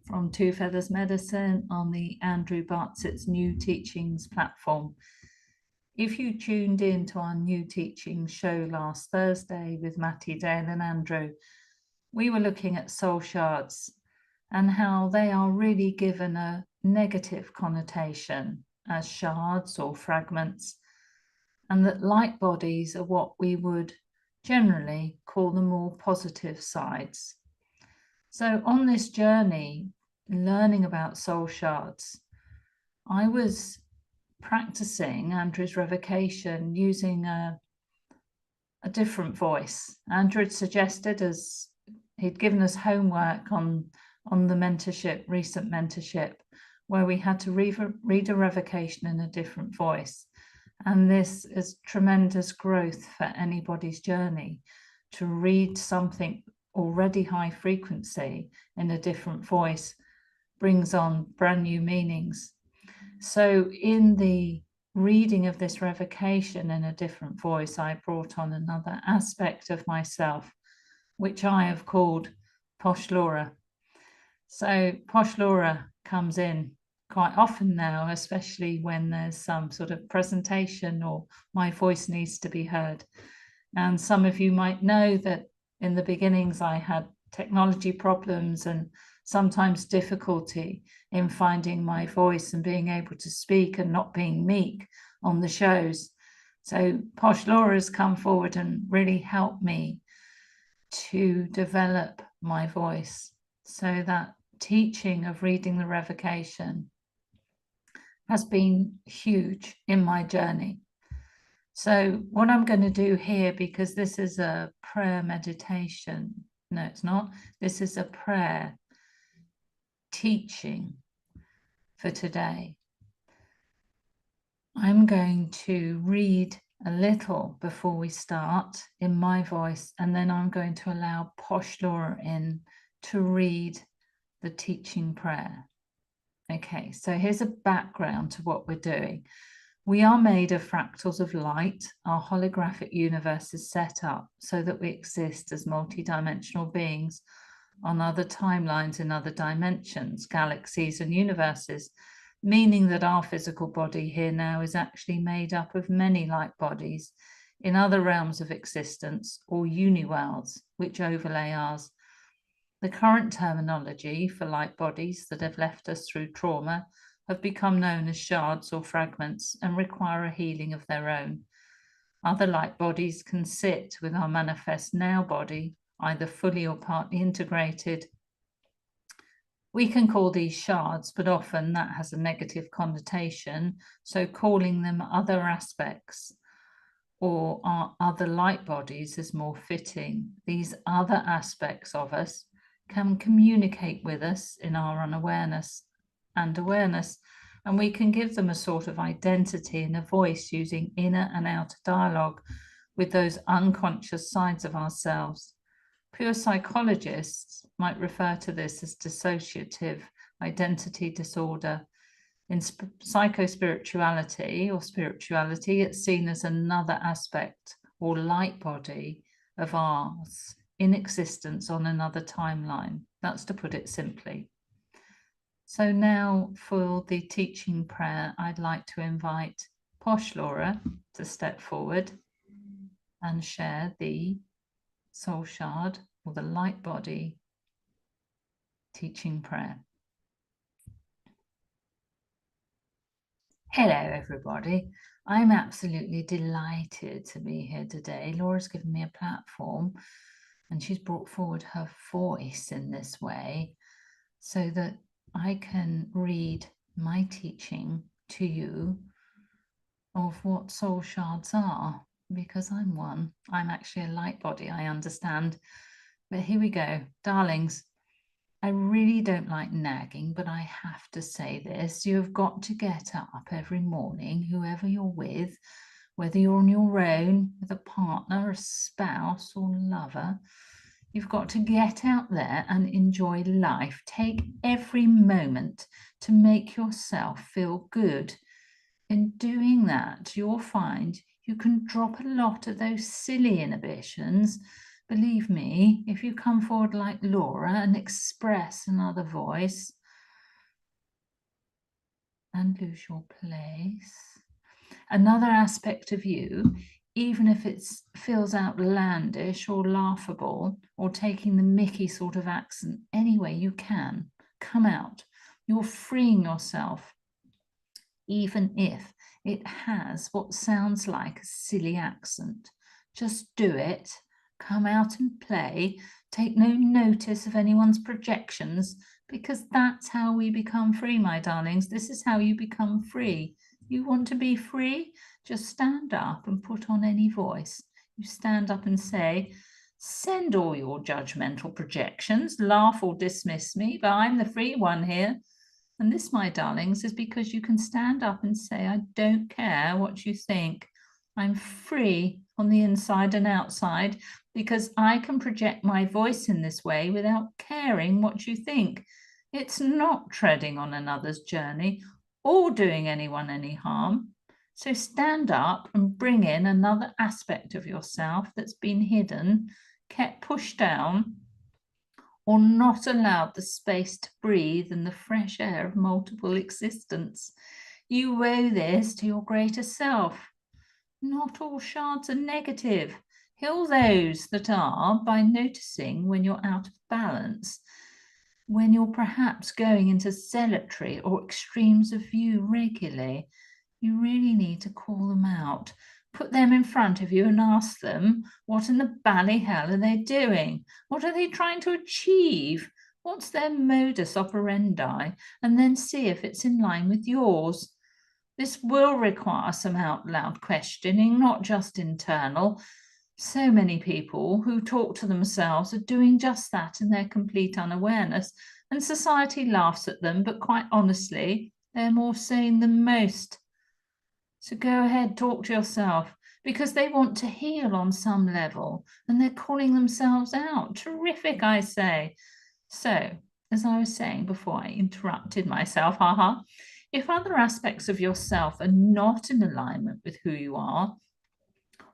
from Two Feathers Medicine on the Andrew Bartsett's New Teachings platform. If you tuned in to our New Teachings show last Thursday with Matty, Dale and Andrew, we were looking at soul shards and how they are really given a negative connotation as shards or fragments, and that light bodies are what we would generally call the more positive sides. So on this journey, learning about soul shards, I was practicing Andrew's revocation using a different voice. Andrew had suggested, as he'd given us homework on the mentorship, recent mentorship, where we had to read a revocation in a different voice. And this is tremendous growth for anybody's journey, to read something already high frequency in a different voice brings on brand new meanings. So in the reading of this revocation in a different voice, I brought on another aspect of myself, which I have called Posh Laura. So Posh Laura comes in quite often now, especially when there's some sort of presentation or my voice needs to be heard. And some of you might know that in the beginnings, I had technology problems and sometimes difficulty in finding my voice and being able to speak and not being meek on the shows. So Posh Laura has come forward and really helped me to develop my voice. So that teaching of reading the revocation has been huge in my journey. So what I'm going to do here, because this is a prayer meditation, no, it's not. This is a prayer teaching for today. I'm going to read a little before we start in my voice, and then I'm going to allow Posh Laura in to read the teaching prayer. Okay, so here's a background to what we're doing. We are made of fractals of light. Our holographic universe is set up so that we exist as multidimensional beings on other timelines in other dimensions, galaxies and universes, meaning that our physical body here now is actually made up of many light bodies in other realms of existence or uniworlds which overlay ours. The current terminology for light bodies that have left us through trauma have become known as shards or fragments and require a healing of their own. Other light bodies can sit with our manifest now body, either fully or partly integrated. We can call these shards, but often that has a negative connotation, so calling them other aspects or our other light bodies is more fitting. These other aspects of us can communicate with us in our unawareness and awareness, and we can give them a sort of identity and a voice using inner and outer dialogue with those unconscious sides of ourselves. Pure psychologists might refer to this as dissociative identity disorder. In psychospirituality or spirituality, it's seen as another aspect or light body of ours in existence on another timeline. That's to put it simply. So now for the teaching prayer, I'd like to invite Posh Laura to step forward and share the soul shard or the light body teaching prayer. Hello, everybody. I'm absolutely delighted to be here today. Laura's given me a platform and she's brought forward her voice in this way so that I can read my teaching to you of what soul shards are, because I'm one. I'm actually a light body, I understand. But here we go. Darlings, I really don't like nagging, but I have to say this. You have got to get up every morning, whoever you're with, whether you're on your own, with a partner, a spouse or lover. You've got to get out there and enjoy life. Take every moment to make yourself feel good. In doing that, you'll find you can drop a lot of those silly inhibitions Believe me, if you come forward like Laura and express another voice and lose your place, another aspect of you, even if it feels outlandish or laughable or taking the Mickey sort of accent, anyway, you can come out. You're freeing yourself, even if it has what sounds like a silly accent. Just do it. Come out and play. Take no notice of anyone's projections, because that's how we become free, my darlings. This is how you become free. You want to be free? Just stand up and put on any voice. You stand up and say, send all your judgmental projections, laugh or dismiss me, but I'm the free one here. And this, my darlings, is because you can stand up and say, I don't care what you think. I'm free on the inside and outside because I can project my voice in this way without caring what you think. It's not treading on another's journey or doing anyone any harm. So stand up and bring in another aspect of yourself that's been hidden, kept pushed down, or not allowed the space to breathe in the fresh air of multiple existence. You owe this to your greater self. Not all shards are negative. Heal those that are by noticing when you're out of balance, when you're perhaps going into zealotry or extremes of view regularly. You really need to call them out. Put them in front of you and ask them, what in the bally hell are they doing? What are they trying to achieve? What's their modus operandi? And then see if it's in line with yours. This will require some out loud questioning, not just internal. So many people who talk to themselves are doing just that in their complete unawareness, and society laughs at them, but quite honestly, they're more sane than most. So go ahead, talk to yourself, because they want to heal on some level and they're calling themselves out. Terrific, I say. So, as I was saying before I interrupted myself, if other aspects of yourself are not in alignment with who you are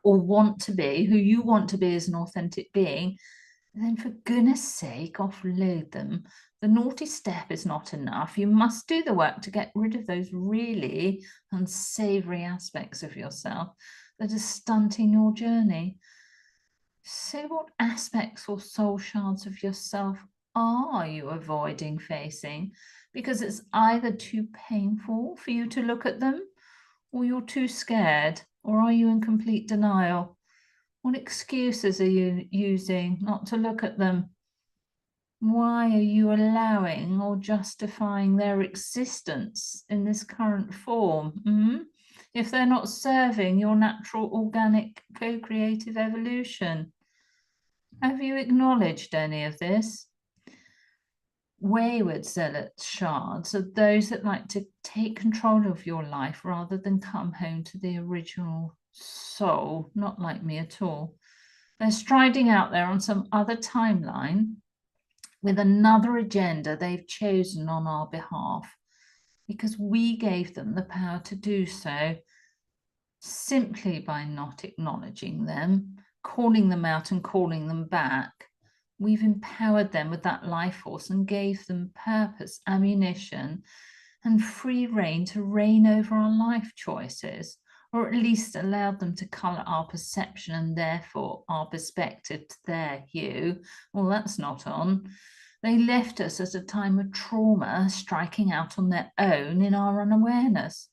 or want to be, who you want to be as an authentic being, then for goodness sake, offload them. The naughty step is not enough. You must do the work to get rid of those really unsavory aspects of yourself that are stunting your journey. So what aspects or soul shards of yourself are you avoiding facing? Because it's either too painful for you to look at them, or you're too scared, or are you in complete denial? What excuses are you using not to look at them? Why are you allowing or justifying their existence in this current form? If they're not serving your natural, organic, co-creative evolution? Have you acknowledged any of this? Wayward zealot shards are those that like to take control of your life rather than come home to the original soul, not like me at all. They're striding out there on some other timeline with another agenda they've chosen on our behalf, because we gave them the power to do so simply by not acknowledging them, calling them out and calling them back. We've empowered them with that life force and gave them purpose, ammunition, and free rein to reign over our life choices, or at least allowed them to colour our perception and therefore our perspective to their hue. Well, that's not on. They left us at a time of trauma, striking out on their own in our unawareness.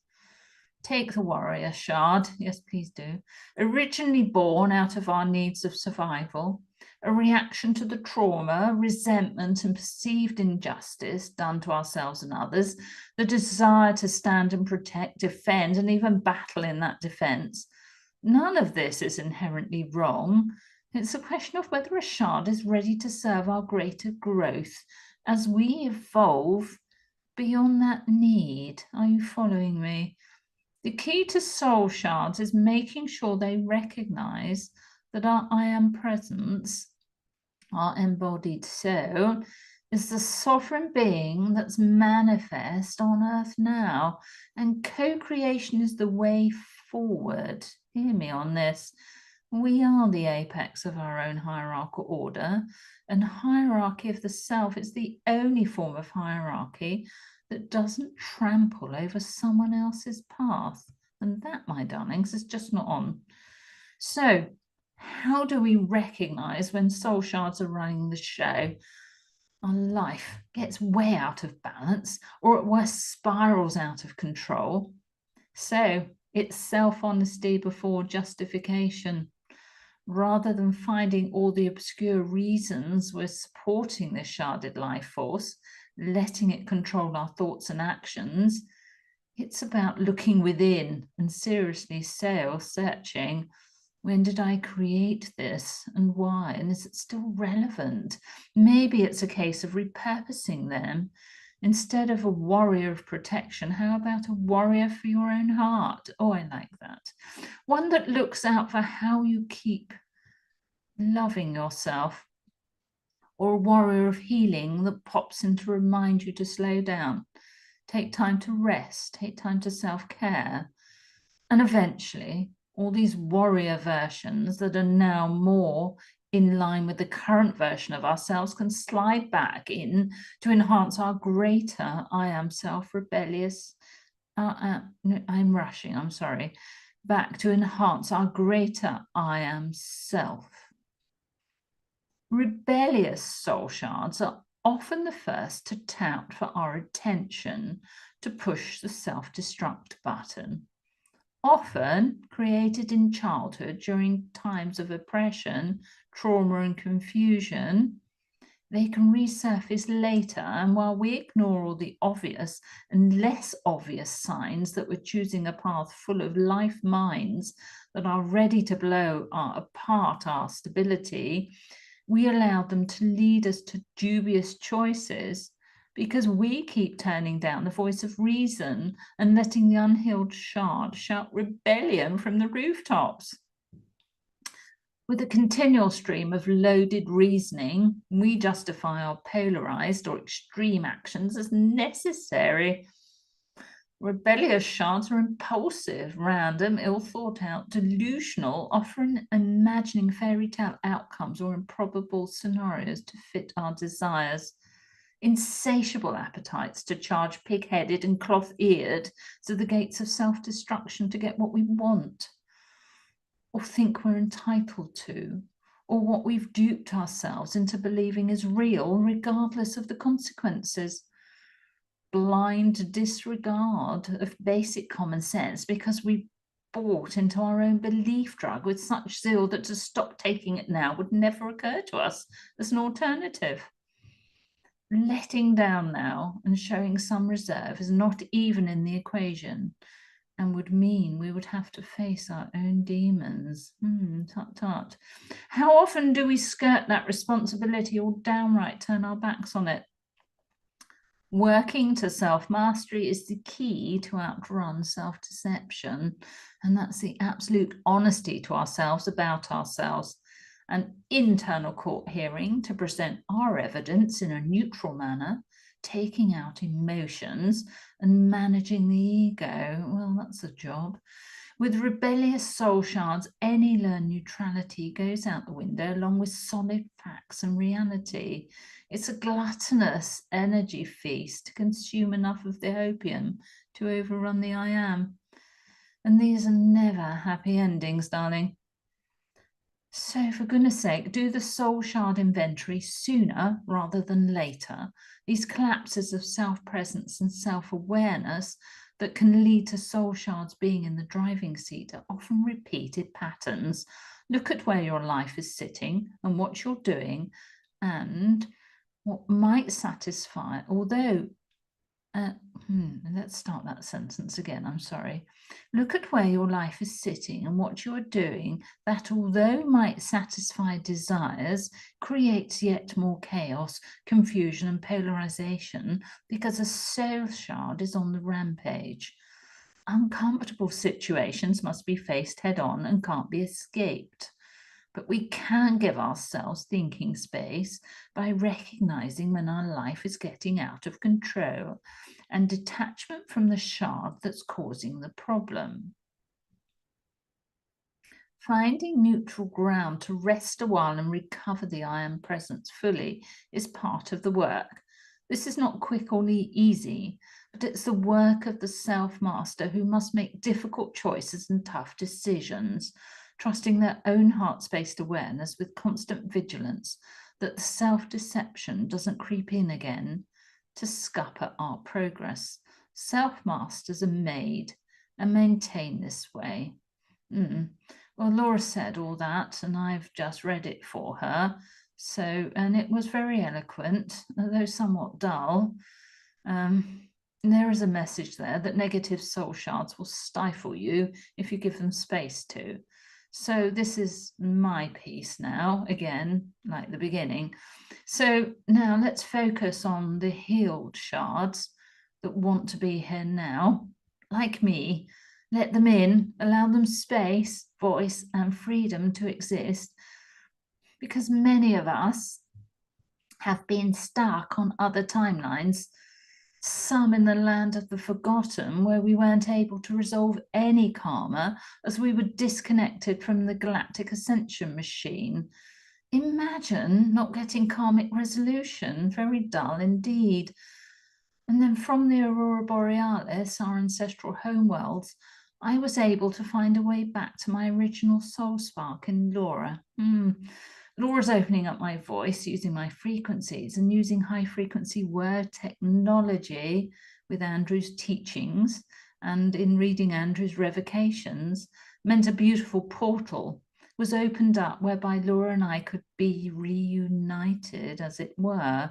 Take the warrior shard, yes, please do. Originally born out of our needs of survival, a reaction to the trauma, resentment, and perceived injustice done to ourselves and others, the desire to stand and protect, defend, and even battle in that defense. None of this is inherently wrong. It's a question of whether a shard is ready to serve our greater growth as we evolve beyond that need. Are you following me? The key to soul shards is making sure they recognize that our I am presence, our embodied soul, is the sovereign being that's manifest on earth now, and co-creation is the way forward. Hear me on this. We are the apex of our own hierarchical order, and hierarchy of the self is the only form of hierarchy that doesn't trample over someone else's path. And that, my darlings, is just not on. So, how do we recognize when soul shards are running the show? Our life gets way out of balance, or at worst spirals out of control. So, it's self-honesty before justification. Rather than finding all the obscure reasons we're supporting this sharded life force, letting it control our thoughts and actions, it's about looking within and seriously searching. When did I create this and why? And is it still relevant? Maybe it's a case of repurposing them. Instead of a warrior of protection, how about a warrior for your own heart? Oh, I like that. One that looks out for how you keep loving yourself, or a warrior of healing that pops in to remind you to slow down, take time to rest, take time to self-care. And eventually, all these warrior versions that are now more in line with the current version of ourselves can slide back in to enhance our greater I am self, rebellious. I'm rushing, I'm sorry. Back to enhance our greater I am self. Rebellious soul shards are often the first to tout for our attention, to push the self-destruct button. Often created in childhood during times of oppression, trauma and confusion, they can resurface later. And while we ignore all the obvious and less obvious signs that we're choosing a path full of life mines that are ready to blow apart our stability, we allow them to lead us to dubious choices because we keep turning down the voice of reason and letting the unhealed shard shout rebellion from the rooftops. With a continual stream of loaded reasoning, we justify our polarized or extreme actions as necessary. Rebellious shards are impulsive, random, ill-thought-out, delusional, often imagining fairy tale outcomes or improbable scenarios to fit our desires. Insatiable appetites to charge pig-headed and cloth-eared to the gates of self-destruction to get what we want, or think we're entitled to, or what we've duped ourselves into believing is real, regardless of the consequences. Blind disregard of basic common sense because we bought into our own belief drug with such zeal that to stop taking it now would never occur to us as an alternative. Letting down now and showing some reserve is not even in the equation and would mean we would have to face our own demons. Tut tut. How often do we skirt that responsibility or downright turn our backs on it? Working to self-mastery is the key to outrun self-deception, and that's the absolute honesty to ourselves about ourselves. An internal court hearing to present our evidence in a neutral manner, taking out emotions and managing the ego. Well, that's a job. With rebellious soul shards, any learned neutrality goes out the window along with solid facts and reality. It's a gluttonous energy feast to consume enough of the opium to overrun the I am. And these are never happy endings, darling. So for goodness sake, do the soul shard inventory sooner rather than later. These collapses of self-presence and self-awareness that can lead to soul shards being in the driving seat are often repeated patterns. Look at where your life is sitting and what you're doing and what might satisfy, although let's start that sentence again, I'm sorry. Look at where your life is sitting and what you are doing that, although might satisfy desires, creates yet more chaos, confusion and polarization because a soul shard is on the rampage. Uncomfortable situations must be faced head on and can't be escaped. But we can give ourselves thinking space by recognizing when our life is getting out of control and detachment from the shard that's causing the problem. Finding neutral ground to rest a while and recover the I am presence fully is part of the work. This is not quick or easy, but it's the work of the self-master who must make difficult choices and tough decisions, trusting their own heart-spaced awareness with constant vigilance that the self-deception doesn't creep in again to scupper our progress. Self-masters are made and maintained this way. Well, Laura said all that, and I've just read it for her. So, and it was very eloquent, although somewhat dull. There is a message there that negative soul shards will stifle you if you give them space to. So this is my piece now, again, like the beginning. So now let's focus on the healed shards that want to be here now, like me. Let them in, allow them space, voice, and freedom to exist, because many of us have been stuck on other timelines, some in the land of the forgotten, where we weren't able to resolve any karma as we were disconnected from the galactic ascension machine. Imagine not getting karmic resolution, very dull indeed. And then from the Aurora Borealis, our ancestral homeworlds, I was able to find a way back to my original soul spark in Laura. Laura's opening up my voice using my frequencies and using high frequency word technology with Andrew's teachings, and in reading Andrew's revocations, meant a beautiful portal was opened up whereby Laura and I could be reunited, as it were.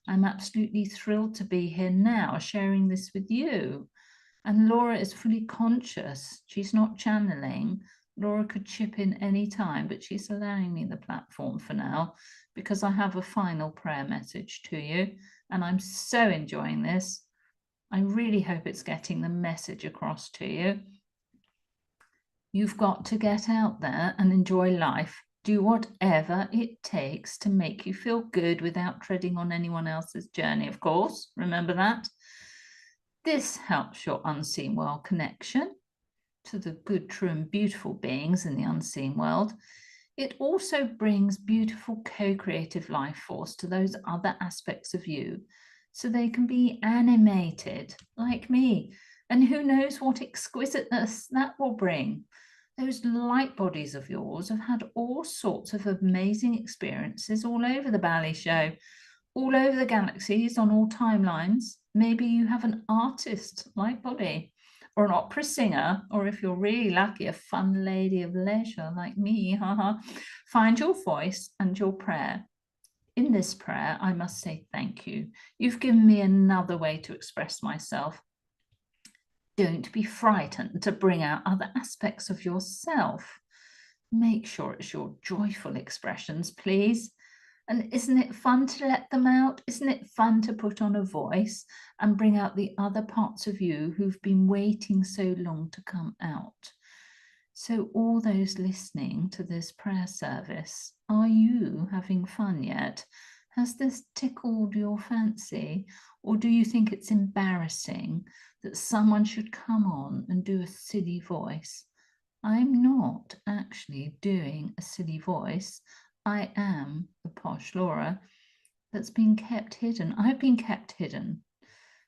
I'm absolutely thrilled to be here now, sharing this with you. And Laura is fully conscious. She's not channeling. Laura could chip in any time, but she's allowing me the platform for now because I have a final prayer message to you, and I'm so enjoying this. I really hope it's getting the message across to you. You've got to get out there and enjoy life. Do whatever it takes to make you feel good without treading on anyone else's journey, of course. Remember that. This helps your unseen world connection to the good, true, and beautiful beings in the unseen world. It also brings beautiful co-creative life force to those other aspects of you so they can be animated like me. And who knows what exquisiteness that will bring. Those light bodies of yours have had all sorts of amazing experiences all over the Bally Show, all over the galaxies, on all timelines. Maybe you have an artist light body, or an opera singer, or if you're really lucky, a fun lady of leisure like me. Find your voice and your prayer. In this prayer, I must say thank you. You've given me another way to express myself. Don't be frightened to bring out other aspects of yourself. Make sure it's your joyful expressions, please. And isn't it fun to let them out? Isn't it fun to put on a voice and bring out the other parts of you who've been waiting so long to come out? So all those listening to this prayer service, are you having fun yet? Has this tickled your fancy? Or do you think it's embarrassing that someone should come on and do a silly voice? I'm not actually doing a silly voice. I am the Posh Laura that's been kept hidden. I've been kept hidden.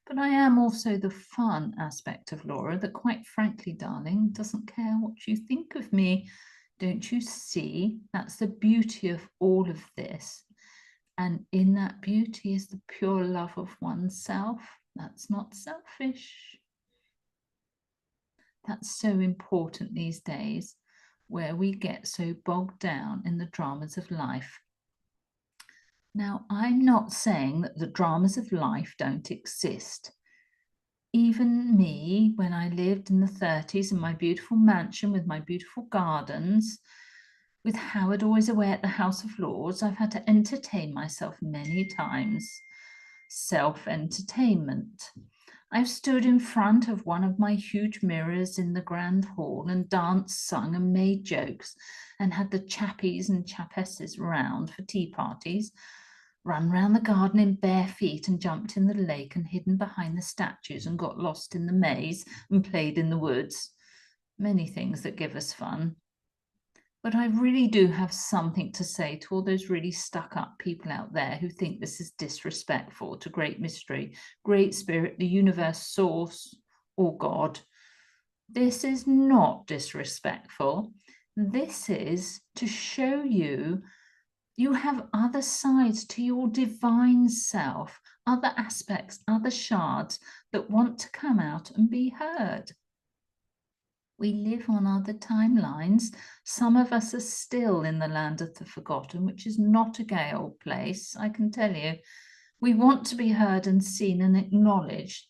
But I am also the fun aspect of Laura that, quite frankly, darling, doesn't care what you think of me. Don't you see? That's the beauty of all of this. And in that beauty is the pure love of oneself. That's not selfish. That's so important these days, where we get so bogged down in the dramas of life. Now, I'm not saying that the dramas of life don't exist. Even me, when I lived in the 30s in my beautiful mansion with my beautiful gardens, with Howard always away at the House of Lords, I've had to entertain myself many times. Self-entertainment. I've stood in front of one of my huge mirrors in the grand hall and danced, sung, and made jokes, and had the chappies and chappesses round for tea parties, run round the garden in bare feet and jumped in the lake and hidden behind the statues and got lost in the maze and played in the woods. Many things that give us fun. But I really do have something to say to all those really stuck up people out there who think this is disrespectful to Great Mystery, Great Spirit, the universe, Source, or God. This is not disrespectful. This is to show you you have other sides to your divine self, other aspects, other shards that want to come out and be heard. We live on other timelines. Some of us are still in the land of the forgotten, which is not a gay old place, I can tell you. We want to be heard and seen and acknowledged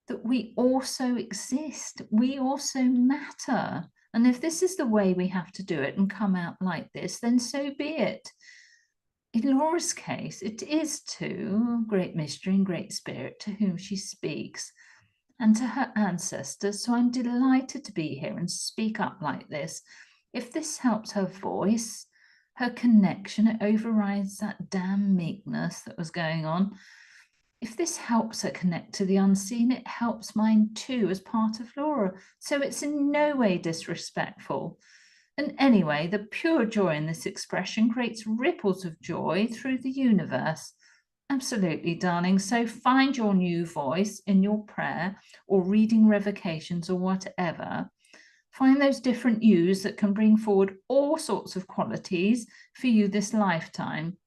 that we also exist. We also matter. And if this is the way we have to do it and come out like this, then so be it. In Laura's case, it is to Great Mystery and Great Spirit to whom she speaks, and to her ancestors. So I'm delighted to be here and speak up like this. If this helps her voice, her connection, it overrides that damn meekness that was going on. If this helps her connect to the unseen, it helps mine too as part of Laura. So it's in no way disrespectful. And anyway, the pure joy in this expression creates ripples of joy through the universe. Absolutely, darling. So find your new voice in your prayer or reading revocations or whatever. Find those different yous that can bring forward all sorts of qualities for you this lifetime.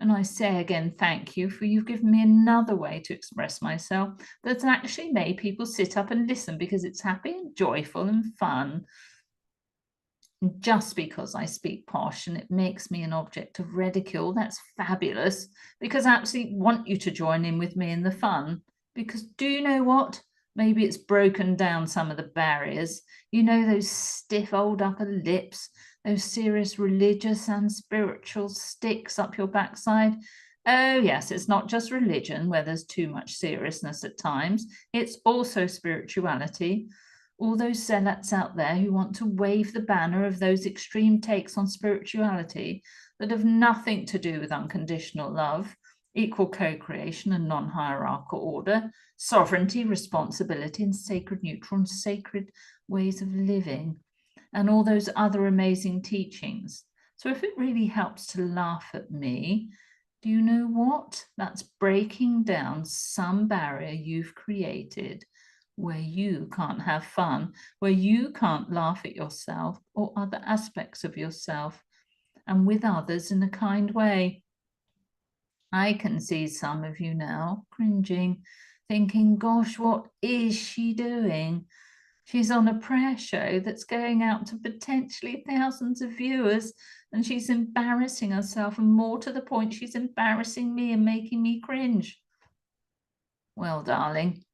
And I say again, thank you, for you've given me another way to express myself that's actually made people sit up and listen because it's happy and joyful and fun. Just because I speak posh and it makes me an object of ridicule, that's fabulous, because I absolutely want you to join in with me in the fun. Because do you know what? Maybe it's broken down some of the barriers. You know, those stiff old upper lips, those serious religious and spiritual sticks up your backside. Oh, yes, it's not just religion where there's too much seriousness at times. It's also spirituality. All those zealots out there who want to wave the banner of those extreme takes on spirituality that have nothing to do with unconditional love, equal co-creation and non-hierarchal order, sovereignty, responsibility, and sacred neutral and sacred ways of living, and all those other amazing teachings. So if it really helps to laugh at me, do you know what? That's breaking down some barrier you've created where you can't have fun, where you can't laugh at yourself or other aspects of yourself, and with others in a kind way. I can see some of you now cringing, thinking, gosh, what is she doing? She's on a prayer show that's going out to potentially thousands of viewers, and she's embarrassing herself, and more to the point, she's embarrassing me and making me cringe. Well, darling,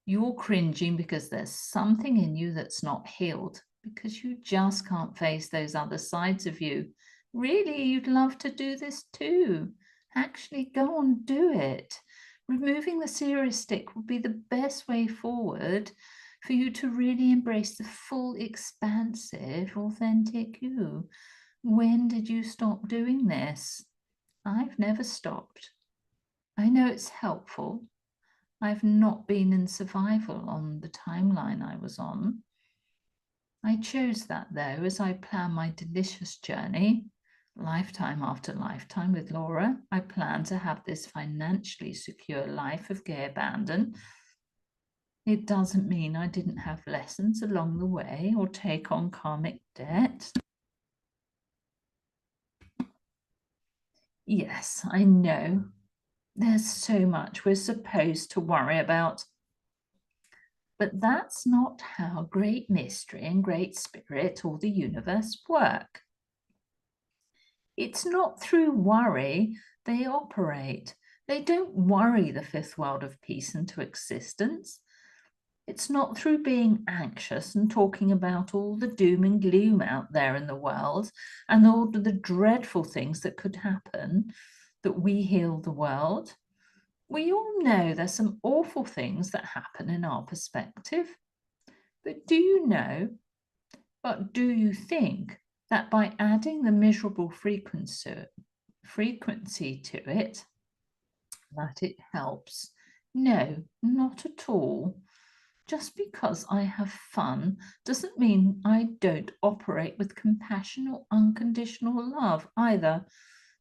you're cringing because there's something in you that's not healed, because you just can't face those other sides of you. Really, you'd love to do this too. Actually, go on, do it. Removing the serious stick would be the best way forward for you to really embrace the full, expansive, authentic you. When did you stop doing this? I've never stopped. I know it's helpful. I've not been in survival on the timeline I was on. I chose that, though, as I plan my delicious journey, lifetime after lifetime with Laura. I plan to have this financially secure life of gay abandon. It doesn't mean I didn't have lessons along the way or take on karmic debt. Yes, I know. There's so much we're supposed to worry about. But that's not how Great Mystery and Great Spirit or the universe work. It's not through worry they operate. They don't worry the fifth world of peace into existence. It's not through being anxious and talking about all the doom and gloom out there in the world and all the dreadful things that could happen that we heal the world. We all know there's some awful things that happen in our perspective. But do you know, do you think that by adding the miserable frequency to it, that it helps? No, not at all. Just because I have fun doesn't mean I don't operate with compassion or unconditional love either.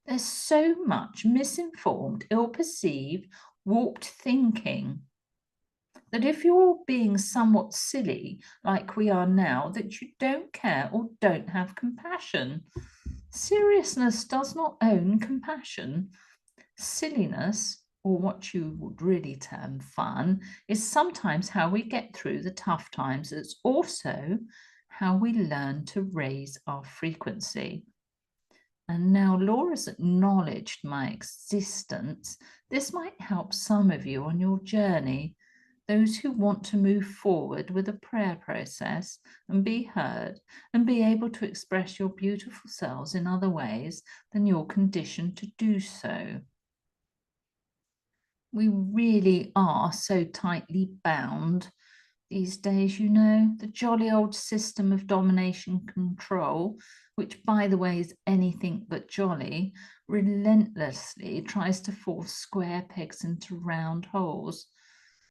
There's so much misinformed, ill-perceived, warped thinking that if you're being somewhat silly, like we are now, that you don't care or don't have compassion. Seriousness does not own compassion. Silliness, or what you would really term fun, is sometimes how we get through the tough times. It's also how we learn to raise our frequency. And now Laura's acknowledged my existence. This might help some of you on your journey, those who want to move forward with a prayer process and be heard and be able to express your beautiful selves in other ways than you're conditioned to do so. We really are so tightly bound these days, you know, the jolly old system of domination control, which, by the way, is anything but jolly, relentlessly tries to force square pegs into round holes.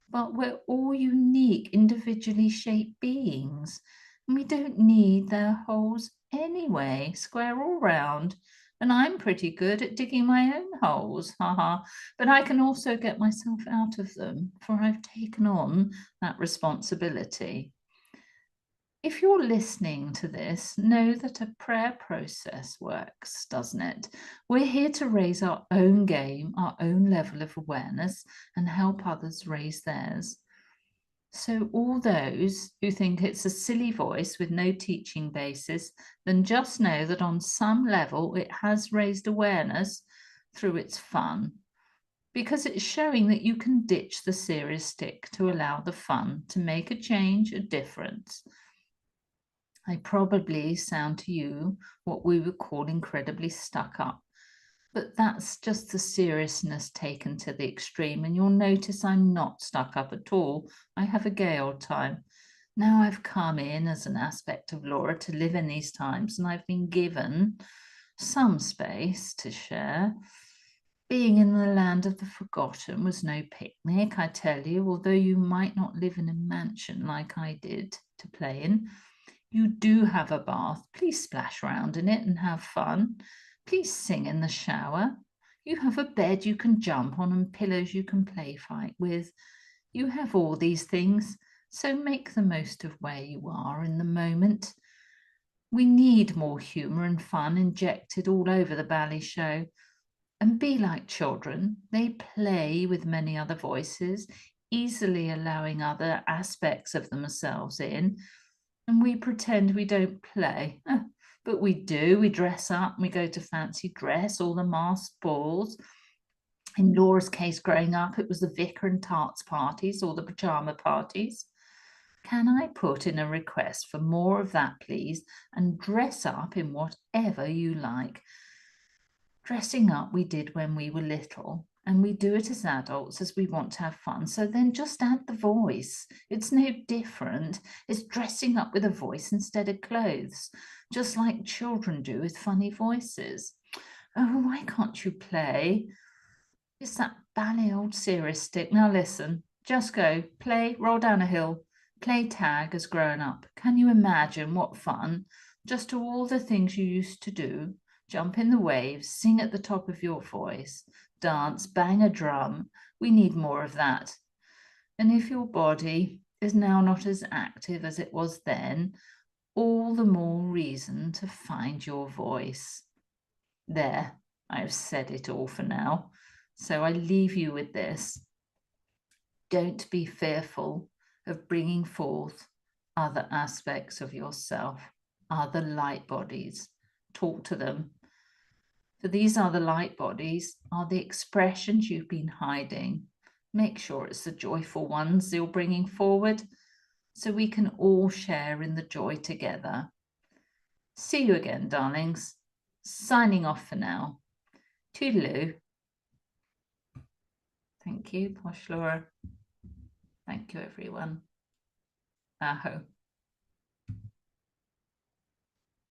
But we're all unique, individually shaped beings, and we don't need their holes anyway, square or round. And I'm pretty good at digging my own holes, haha. But I can also get myself out of them, for I've taken on that responsibility. If you're listening to this, know that a prayer process works, doesn't it? We're here to raise our own game, our own level of awareness, and help others raise theirs. So all those who think it's a silly voice with no teaching basis, then just know that on some level it has raised awareness through its fun, because it's showing that you can ditch the serious stick to allow the fun to make a change, a difference. I probably sound to you what we would call incredibly stuck up, but that's just the seriousness taken to the extreme. And you'll notice I'm not stuck up at all. I have a gay old time. Now I've come in as an aspect of Laura to live in these times, and I've been given some space to share. Being in the land of the forgotten was no picnic, I tell you, although you might not live in a mansion like I did to play in. You do have a bath. Please splash around in it and have fun. Please sing in the shower. You have a bed you can jump on and pillows you can play fight with. You have all these things, so make the most of where you are in the moment. We need more humour and fun injected all over the Bally show. And be like children. They play with many other voices, easily allowing other aspects of themselves in. And we pretend we don't play, but we do. We dress up and we go to fancy dress, all the masked balls. In Laura's case, growing up, it was the vicar and tarts parties or the pajama parties. Can I put in a request for more of that, please, and dress up in whatever you like? Dressing up we did when we were little, and we do it as adults as we want to have fun. So then just add the voice. It's no different. It's dressing up with a voice instead of clothes, just like children do with funny voices. Oh, why can't you play? It's that bally old serious stick. Now listen, just go, play, roll down a hill, play tag as grown up. Can you imagine what fun? Just do all the things you used to do. Jump in the waves, sing at the top of your voice, dance, bang a drum. We need more of that. And if your body is now not as active as it was then, all the more reason to find your voice. There, I've said it all for now. So I leave you with this. Don't be fearful of bringing forth other aspects of yourself, other light bodies. Talk to them. For these other light bodies are the expressions you've been hiding. Make sure it's the joyful ones you're bringing forward so we can all share in the joy together. See you again, darlings. Signing off for now. Toodaloo. Thank you, Posh Laura. Thank you, everyone. Aho.